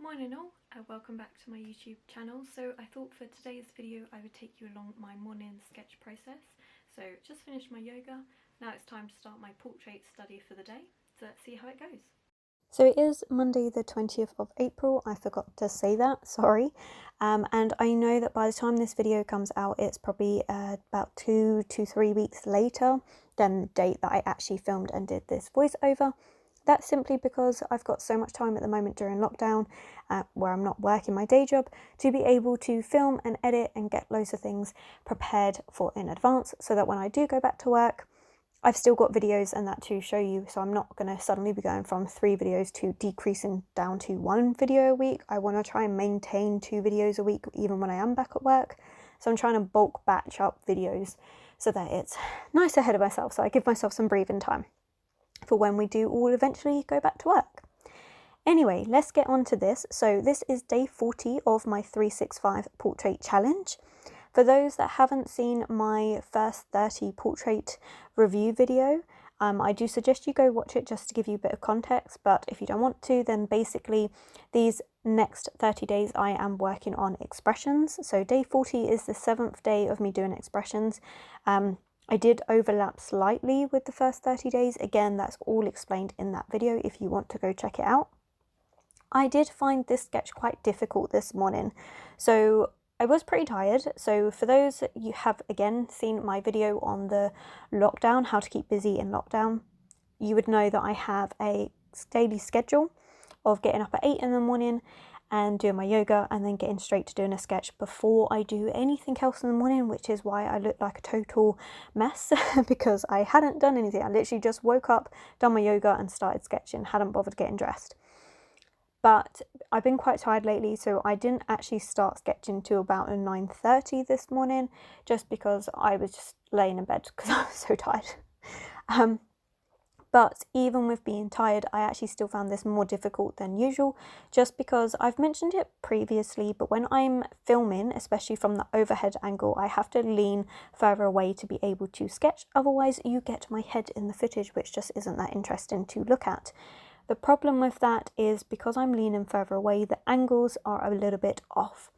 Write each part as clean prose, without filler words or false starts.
Morning all, welcome back to my YouTube channel. So I thought for today's video I would take you along my morning sketch process. So just finished my yoga, now it's time to start my portrait study for the day. So let's see how it goes. So it is Monday the 20th of April, I forgot to say that, sorry. And I know that by the time this video comes out it's probably about 2 to 3 weeks later than the date that I actually filmed and did this voiceover. That's simply because I've got so much time at the moment during lockdown where I'm not working my day job to be able to film and edit and get loads of things prepared for in advance so that when I do go back to work, I've still got videos and that to show you. So I'm not going to suddenly be going from 3 videos to decreasing down to 1 video a week. I want to try and maintain 2 videos a week even when I am back at work. So I'm trying to bulk batch up videos so that it's nice ahead of myself. So I give myself some breathing time for when we do all eventually go back to work. Anyway, let's get on to this. So this is day 40 of my 365 portrait challenge. For those that haven't seen my first 30 portrait review video, I do suggest you go watch it just to give you a bit of context, but if you don't want to, then basically these next 30 days I am working on expressions. So day 40 is the 7th day of me doing expressions. I did overlap slightly with the first 30 days. Again, that's all explained in that video if you want to go check it out. I did find this sketch quite difficult this morning. So I was pretty tired. So for those you have again seen my video on the lockdown, how to keep busy in lockdown, you would know that I have a daily schedule of getting up at 8 in the morning and doing my yoga and then getting straight to doing a sketch before I do anything else in the morning, which is why I look like a total mess because I hadn't done anything. I literally just woke up, done my yoga and started sketching, hadn't bothered getting dressed. But I've been quite tired lately, so I didn't actually start sketching till about 9:30 this morning, just because I was just laying in bed because I was so tired. But even with being tired, I actually still found this more difficult than usual, just because I've mentioned it previously, but when I'm filming, especially from the overhead angle, I have to lean further away to be able to sketch. Otherwise, you get my head in the footage, which just isn't that interesting to look at. The problem with that is because I'm leaning further away, the angles are a little bit off.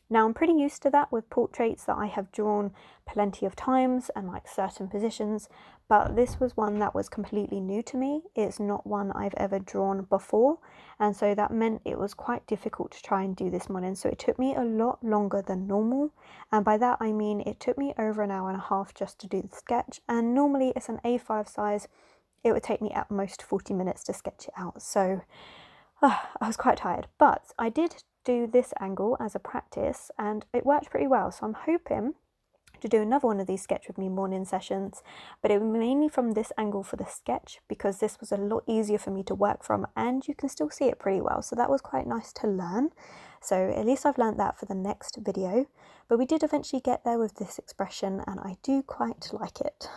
Now I'm pretty used to that with portraits that I have drawn plenty of times and like certain positions, but this was one that was completely new to me. It's not one I've ever drawn before, and so that meant it was quite difficult to try and do this morning. So it took me a lot longer than normal, and by that I mean it took me over an hour and a half just to do the sketch, and normally it's an A5 size. It would take me at most 40 minutes to sketch it out, so I was quite tired, but I did do this angle as a practice and it worked pretty well, so I'm hoping to do another one of these sketch with me morning sessions, but it was mainly from this angle for the sketch because this was a lot easier for me to work from and you can still see it pretty well, so that was quite nice to learn. So at least I've learned that for the next video, but we did eventually get there with this expression and I do quite like it.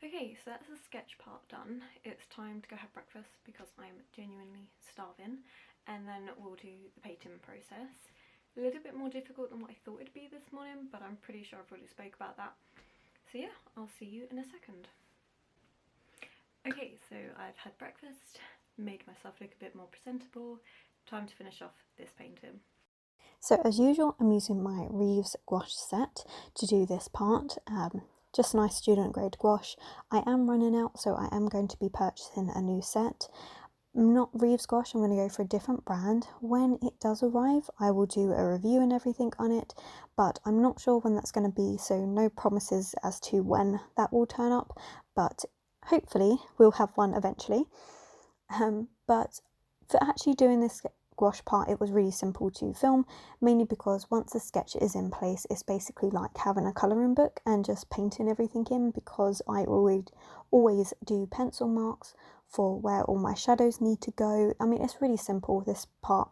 Okay, so that's the sketch part done. It's time to go have breakfast because I'm genuinely starving, and then we'll do the painting process. A little bit more difficult than what I thought it'd be this morning, but I'm pretty sure I've already spoke about that. So yeah, I'll see you in a second. Okay, so I've had breakfast, made myself look a bit more presentable. Time to finish off this painting. So as usual, I'm using my Reeves gouache set to do this part. Just nice student grade gouache. I am running out, so I am going to be purchasing a new set. Not Reeves gouache, I'm going to go for a different brand. When it does arrive, I will do a review and everything on it, but I'm not sure when that's going to be, so no promises as to when that will turn up, but hopefully we'll have one eventually. But for actually doing this gouache part, it was really simple to film, mainly because once the sketch is in place, it's basically like having a colouring book and just painting everything in, because I always do pencil marks for where all my shadows need to go. I mean, it's really simple, this part,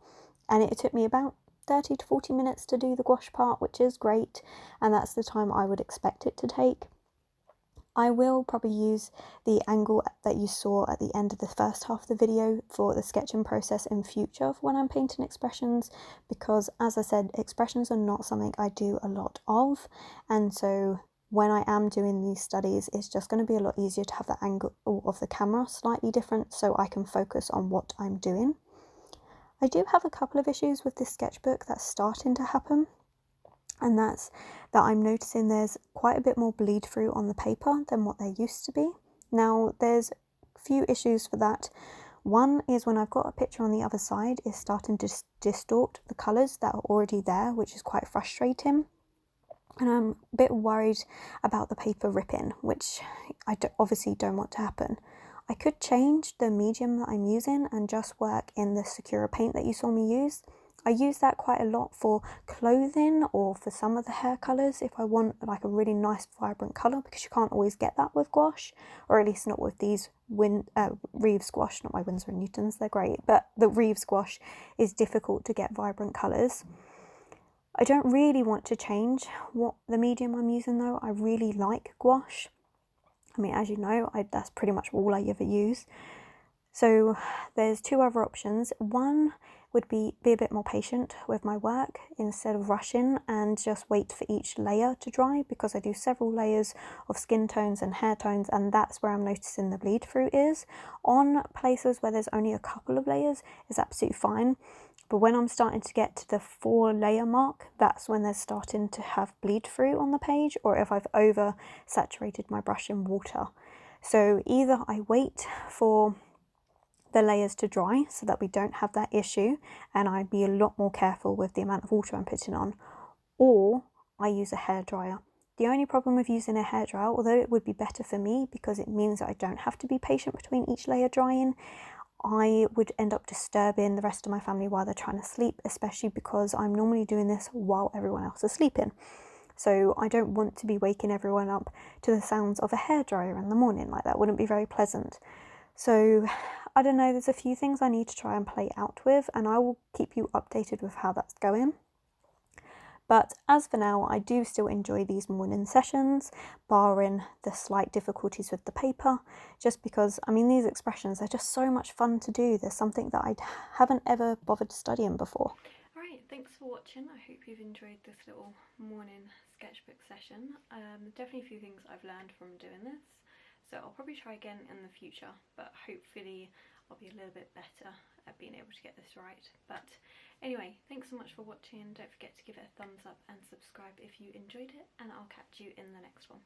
and it took me about 30 to 40 minutes to do the gouache part, which is great, and that's the time I would expect it to take. I will probably use the angle that you saw at the end of the first half of the video for the sketching process in future when I'm painting expressions, because as I said, expressions are not something I do a lot of, and so when I am doing these studies, it's just going to be a lot easier to have the angle of the camera slightly different so I can focus on what I'm doing. I do have a couple of issues with this sketchbook that's starting to happen, and that's that I'm noticing there's quite a bit more bleed through on the paper than what there used to be. Now, there's a few issues for that. One is when I've got a picture on the other side, it's starting to distort the colours that are already there, which is quite frustrating. And I'm a bit worried about the paper ripping, which I obviously don't want to happen. I could change the medium that I'm using and just work in the Secura paint that you saw me use. I use that quite a lot for clothing or for some of the hair colours if I want like a really nice vibrant colour, because you can't always get that with gouache, or at least not with these Reeves gouache, not my Winsor & Newtons, they're great, but the Reeves gouache is difficult to get vibrant colours. I don't really want to change what the medium I'm using though. I really like gouache. I mean, as you know, that's pretty much all I ever use. So there's two other options. One would be a bit more patient with my work instead of rushing and just wait for each layer to dry, because I do several layers of skin tones and hair tones, and that's where I'm noticing the bleed through is. On places where there's only a couple of layers, it's absolutely fine. But when I'm starting to get to the 4 layer mark, that's when they're starting to have bleed through on the page, or if I've over saturated my brush in water. So either I wait for the layers to dry so that we don't have that issue, and I'd be a lot more careful with the amount of water I'm putting on, or I use a hairdryer. The only problem with using a hairdryer, although it would be better for me because it means that I don't have to be patient between each layer drying, I would end up disturbing the rest of my family while they're trying to sleep, especially because I'm normally doing this while everyone else is sleeping. So I don't want to be waking everyone up to the sounds of a hairdryer in the morning. Like, that wouldn't be very pleasant. So I don't know, there's a few things I need to try and play out with, and I will keep you updated with how that's going. But as for now, I do still enjoy these morning sessions, barring the slight difficulties with the paper, just because, I mean, these expressions are just so much fun to do. There's something that I haven't ever bothered studying before. Alright, thanks for watching. I hope you've enjoyed this little morning sketchbook session. Definitely a few things I've learned from doing this, so I'll probably try again in the future, but hopefully I'll be a little bit better at being able to get this right. But anyway, thanks so much for watching. Don't forget to give it a thumbs up and subscribe if you enjoyed it, and I'll catch you in the next one.